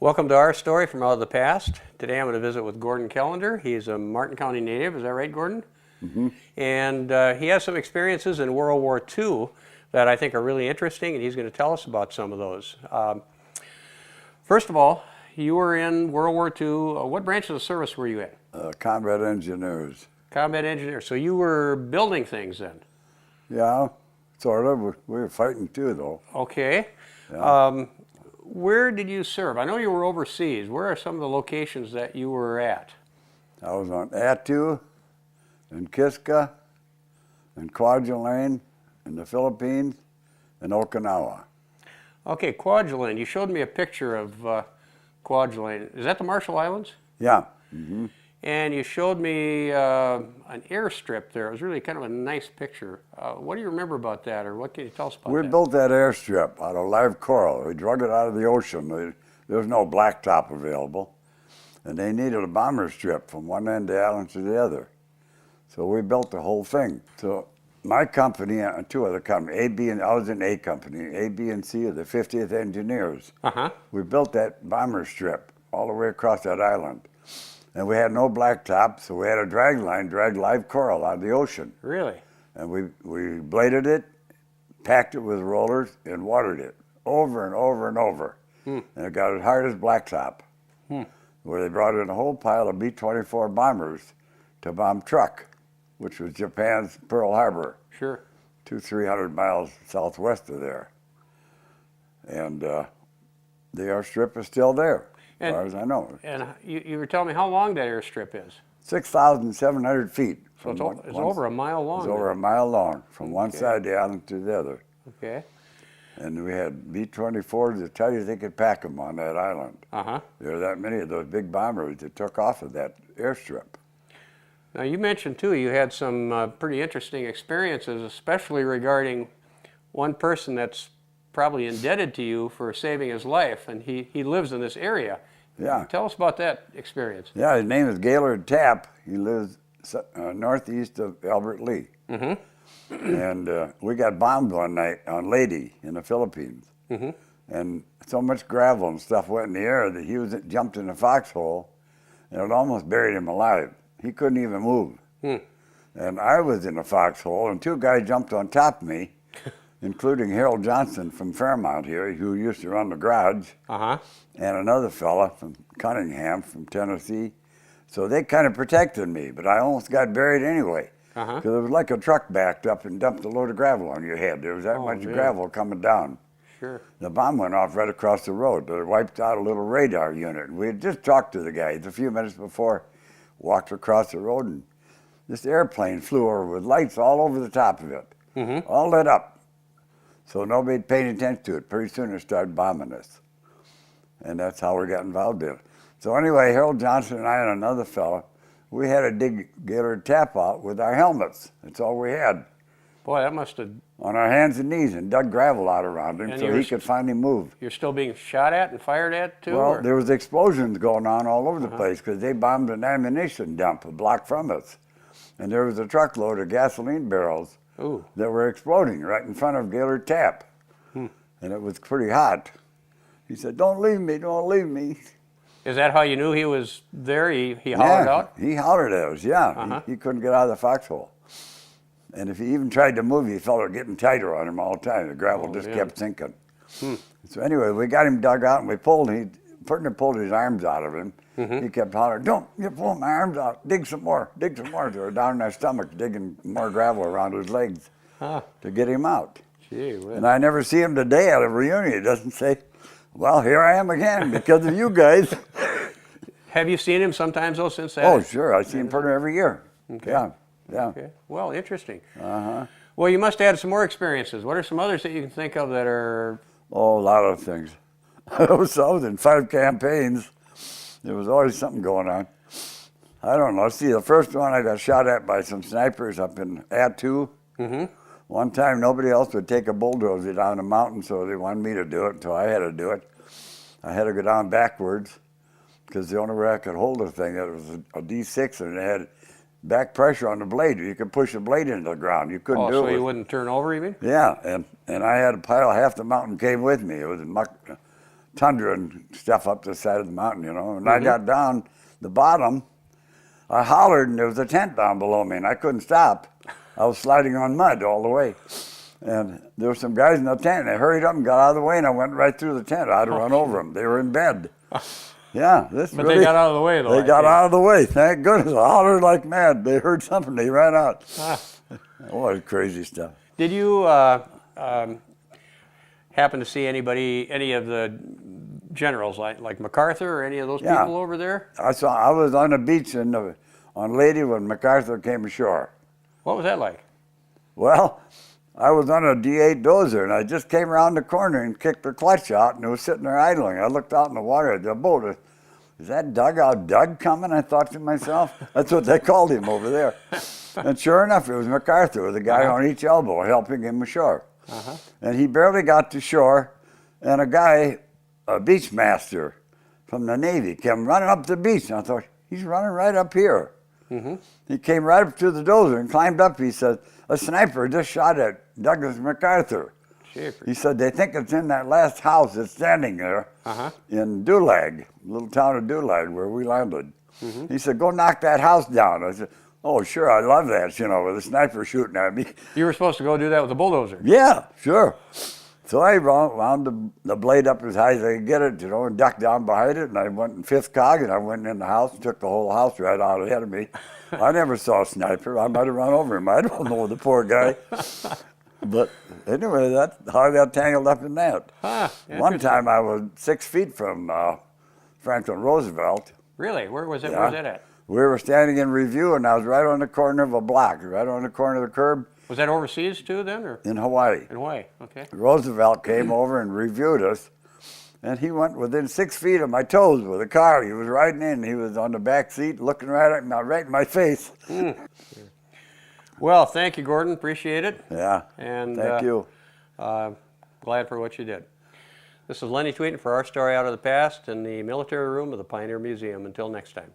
Welcome to our story from out of the past. Today I'm going to visit with Gordon Kellander. He's a Martin County native, is that right, Gordon? Mm-hmm. And he has some experiences in World War II that I think are really interesting, and he's going to tell us about some of those. First of all, you were in World War II. What branch of the service were you in? Combat engineers. Combat engineer. So you were building things then? Yeah, sort of. We were fighting too, though. Okay. Yeah. Where did you serve? I know you were overseas. Where are some of the locations that you were at? I was on Attu, in Kiska, in Kwajalein, in the Philippines, and Okinawa. Okay, Kwajalein. You showed me a picture of Kwajalein. Is that the Marshall Islands? Yeah. Mm-hmm. And you showed me an airstrip there. It was really kind of a nice picture. What do you remember about that, or what can you tell us about that? We built that airstrip out of live coral. We drug it out of the ocean. There was no blacktop available, and they needed a bomber strip from one end of the island to the other. So we built the whole thing. So my company and two other companies, I was in A company, A, B, and C are the 50th Engineers. Uh-huh. We built that bomber strip all the way across that island. And we had no blacktop, so we had a drag line drag live coral out of the ocean. Really? And we bladed it, packed it with rollers, and watered it over and over and over. And it got as hard as blacktop, where they brought in a whole pile of B-24 bombers to bomb Truk, which was Japan's Pearl Harbor. Sure. 200-300 miles southwest of there. And the airstrip is still there, as far as I know. And you were telling me how long that airstrip is? 6,700 feet. So it's over a mile long. It's over a mile long, from one side of the island to the other. Okay. And we had B-24s that tell you they could pack them on that island. Uh-huh. There were that many of those big bombers that took off of that airstrip. Now, you mentioned, too, you had some pretty interesting experiences, especially regarding one person that's probably indebted to you for saving his life, and he lives in this area. Yeah. Tell us about that experience. Yeah, his name is Gaylord Tapp. He lives northeast of Albert Lee. Mm-hmm. And we got bombed one night on Leyte in the Philippines. Mm-hmm. And so much gravel and stuff went in the air that he jumped in a foxhole, and it almost buried him alive. He couldn't even move. And I was in a foxhole, and two guys jumped on top of me, including Harold Johnson from Fairmount here, who used to run the garage, Uh-huh. and another fella from Cunningham from Tennessee. So they kind of protected me, but I almost got buried anyway. Because it was like a truck backed up and dumped a load of gravel on your head. There was that much gravel coming down. Sure. The bomb went off right across the road. It wiped out a little radar unit. We had just talked to the guys a few minutes before, walked across the road, and this airplane flew over with lights all over the top of it, all lit up. So nobody paid attention to it. Pretty soon it started bombing us. And that's how we got involved in it. So anyway, Harold Johnson and I and another fella, we had to dig Gaylord Tapp out with our helmets. That's all we had. Boy, that must have... On our hands and knees, and dug gravel out around him so he could finally move. You're still being shot at and fired at, too? Well, there was explosions going on all over the place because they bombed an ammunition dump a block from us. And there was a truckload of gasoline barrels that were exploding right in front of Gaylord Tapp. And it was pretty hot. He said, "Don't leave me, don't leave me." Is that how you knew he was there? He hollered out? He hollered at us, yeah. He couldn't get out of the foxhole. And if he even tried to move, he felt it getting tighter on him all the time. The gravel just kept sinking. So anyway, we got him dug out, and we pulled his arms out of him. He kept hollering, "Don't, you pull my arms out, dig some more, dig some more." They were down in our stomach digging more gravel around his legs to get him out. Gee whiz. And I never see him today at a reunion. He doesn't say, "Well, here I am again because of you guys." Have you seen him sometimes, though, since that? Oh, sure. I see him pretty every year. Okay. Yeah. Okay. Well, interesting. Well, you must have had some more experiences. What are some others that you can think of that are... Oh, a lot of things. I was in 5 campaigns. There was always something going on. I don't know. See, the first one I got shot at by some snipers up in Attu. One time, nobody else would take a bulldozer down the mountain, so they wanted me to do it, so I had to do it. I had to go down backwards because the only way I could hold the thing, it was a D6, and it had back pressure on the blade. You could push the blade into the ground. You couldn't do it. Oh, so you wouldn't turn over, you mean? Yeah, and I had a pile. Half the mountain came with me. It was tundra and stuff up the side of the mountain, you know. And I got down the bottom, I hollered, and there was a tent down below me, and I couldn't stop. I was sliding on mud all the way. And there were some guys in the tent, and they hurried up and got out of the way, and I went right through the tent. I had to run over them. They were in bed. Yeah, But really, they got out of the way, though. They got out of the way, thank goodness. I hollered like mad. They heard something, they ran out. What crazy stuff. Did you happen to see any of the generals, like MacArthur or any of those people over there? I was on the beach on Lady when MacArthur came ashore. What was that like? Well, I was on a D8 dozer, and I just came around the corner and kicked the clutch out, and it was sitting there idling. I looked out in the water at the boat. Is that dugout Doug coming? I thought to myself. That's what they called him over there. And sure enough, it was MacArthur with a guy on each elbow helping him ashore. And he barely got to shore, and a guy, a beach master from the Navy, came running up the beach. And I thought, he's running right up here. He came right up to the dozer and climbed up. He said, a sniper just shot at Douglas MacArthur. He said, they think it's in that last house that's standing there in Dulag, little town of Dulag, where we landed. He said, go knock that house down. I said, oh, sure, I love that, you know, with a sniper shooting at me. You were supposed to go do that with a bulldozer. Yeah, sure. So I wound the blade up as high as I could get it, you know, and ducked down behind it, and I went in fifth cog, and I went in the house and took the whole house right out ahead of me. I never saw a sniper. I might have run over him. I don't know, the poor guy. But anyway, that's how I got tangled up in that. One time I was 6 feet from Franklin Roosevelt. Really? Where was that? Where was that at? We were standing in review, and I was right on the corner of a block, right on the corner of the curb. Was that overseas too then, or? In Hawaii. In Hawaii, okay. Roosevelt came over and reviewed us, and he went within 6 feet of my toes with a car. He was riding in. He was on the back seat, looking right at me, right in my face. Well, thank you, Gordon. Appreciate it. Yeah. And thank you. Glad for what you did. This is Lenny Tvedten for Our Story Out of the Past in the military room of the Pioneer Museum. Until next time.